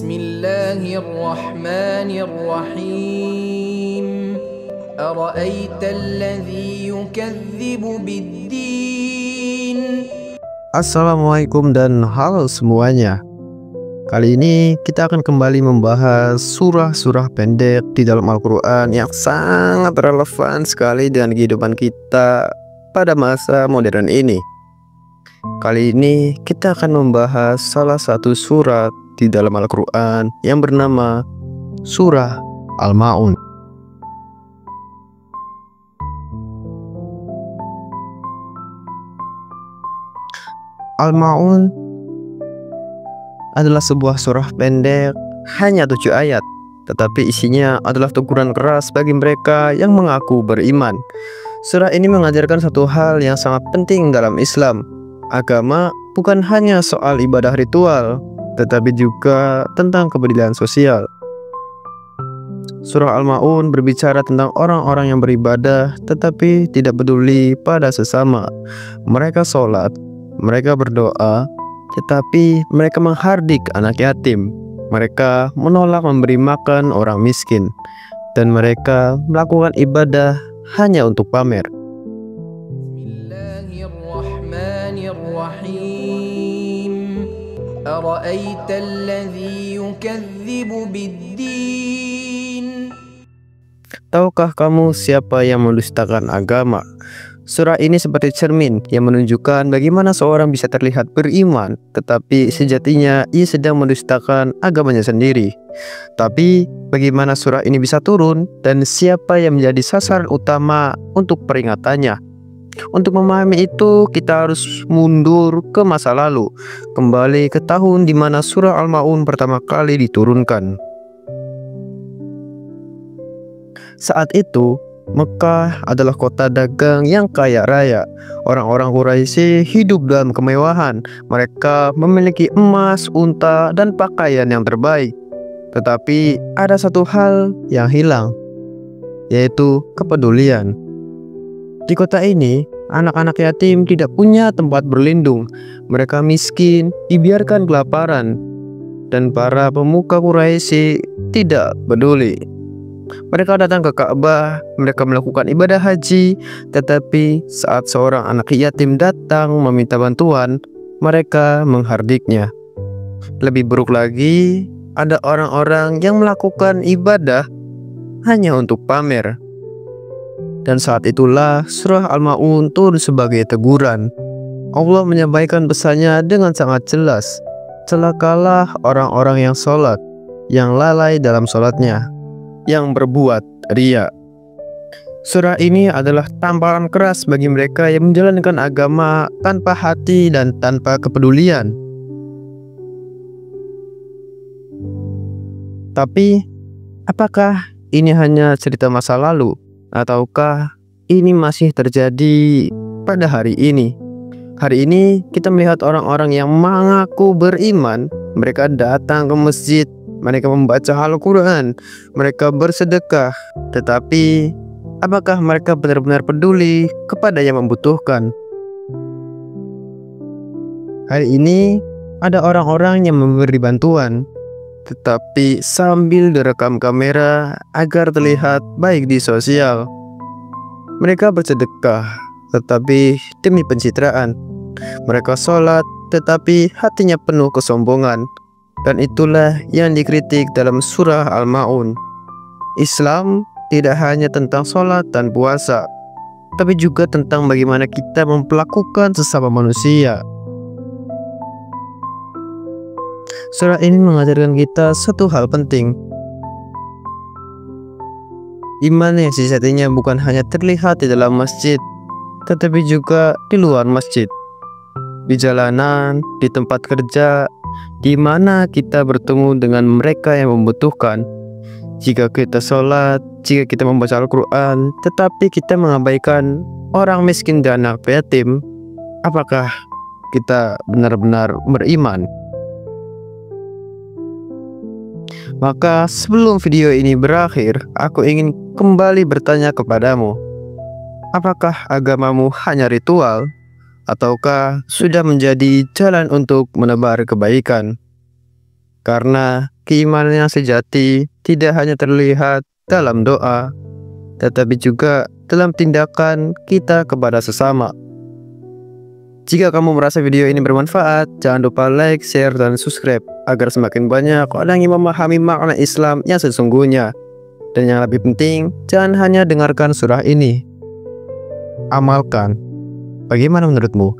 Bismillahirrahmanirrahim. Ara'aital ladzi yukadzibu biddin. Assalamualaikum dan halo semuanya. Kali ini kita akan kembali membahas surah-surah pendek di dalam Al-Quran yang sangat relevan sekali dengan kehidupan kita pada masa modern ini. Kali ini kita akan membahas salah satu surat di dalam Al-Quran yang bernama Surah Al-Ma'un. Al-Ma'un adalah sebuah surah pendek hanya 7 ayat, tetapi isinya adalah teguran keras bagi mereka yang mengaku beriman. Surah ini mengajarkan satu hal yang sangat penting dalam Islam. Agama bukan hanya soal ibadah ritual, tetapi juga tentang kepedulian sosial. Surah Al-Ma'un berbicara tentang orang-orang yang beribadah tetapi tidak peduli pada sesama. Mereka sholat, mereka berdoa, tetapi mereka menghardik anak yatim. Mereka menolak memberi makan orang miskin, dan mereka melakukan ibadah hanya untuk pamer. Bismillahirrahmanirrahim. Ara'aital ladzi yukadzibu biddin. Tahukah kamu siapa yang mendustakan agama? Surah ini seperti cermin yang menunjukkan bagaimana seorang bisa terlihat beriman, tetapi sejatinya ia sedang mendustakan agamanya sendiri. Tapi bagaimana surah ini bisa turun dan siapa yang menjadi sasaran utama untuk peringatannya? Untuk memahami itu, kita harus mundur ke masa lalu, kembali ke tahun di mana surah Al-Ma'un pertama kali diturunkan. Saat itu, Mekah adalah kota dagang yang kaya raya. Orang-orang Quraisy hidup dalam kemewahan. Mereka memiliki emas, unta, dan pakaian yang terbaik. Tetapi ada satu hal yang hilang, yaitu kepedulian. Di kota ini, anak-anak yatim tidak punya tempat berlindung. Mereka miskin, dibiarkan kelaparan, dan para pemuka Quraisy tidak peduli. Mereka datang ke Ka'bah, mereka melakukan ibadah haji, tetapi saat seorang anak yatim datang meminta bantuan, mereka menghardiknya. Lebih buruk lagi, ada orang-orang yang melakukan ibadah hanya untuk pamer. Dan saat itulah surah Al-Ma'un turun sebagai teguran. Allah menyampaikan pesannya dengan sangat jelas. Celakalah orang-orang yang sholat, yang lalai dalam sholatnya, yang berbuat riya. Surah ini adalah tamparan keras bagi mereka yang menjalankan agama tanpa hati dan tanpa kepedulian. Tapi, apakah ini hanya cerita masa lalu? Ataukah ini masih terjadi pada hari ini? Hari ini kita melihat orang-orang yang mengaku beriman. Mereka datang ke masjid, mereka membaca Al-Quran, mereka bersedekah. Tetapi apakah mereka benar-benar peduli kepada yang membutuhkan? Hari ini ada orang-orang yang memberi bantuan, tetapi sambil direkam kamera agar terlihat baik di sosial. Mereka bersedekah, tetapi demi pencitraan. Mereka sholat, tetapi hatinya penuh kesombongan. Dan itulah yang dikritik dalam surah Al-Ma'un. Islam tidak hanya tentang sholat dan puasa, tapi juga tentang bagaimana kita memperlakukan sesama manusia. Surah ini mengajarkan kita satu hal penting. Iman yang sejatinya bukan hanya terlihat di dalam masjid, tetapi juga di luar masjid. Di jalanan, di tempat kerja, di mana kita bertemu dengan mereka yang membutuhkan. Jika kita sholat, jika kita membaca Al-Quran, tetapi kita mengabaikan orang miskin dan anak yatim, apakah kita benar-benar beriman? Maka sebelum video ini berakhir, aku ingin kembali bertanya kepadamu. Apakah agamamu hanya ritual? Ataukah sudah menjadi jalan untuk menebar kebaikan? Karena keimanan yang sejati tidak hanya terlihat dalam doa, tetapi juga dalam tindakan kita kepada sesama. Jika kamu merasa video ini bermanfaat, jangan lupa like, share, dan subscribe agar semakin banyak orang yang memahami makna Islam yang sesungguhnya. Dan yang lebih penting, jangan hanya dengarkan surah ini, amalkan. Bagaimana menurutmu?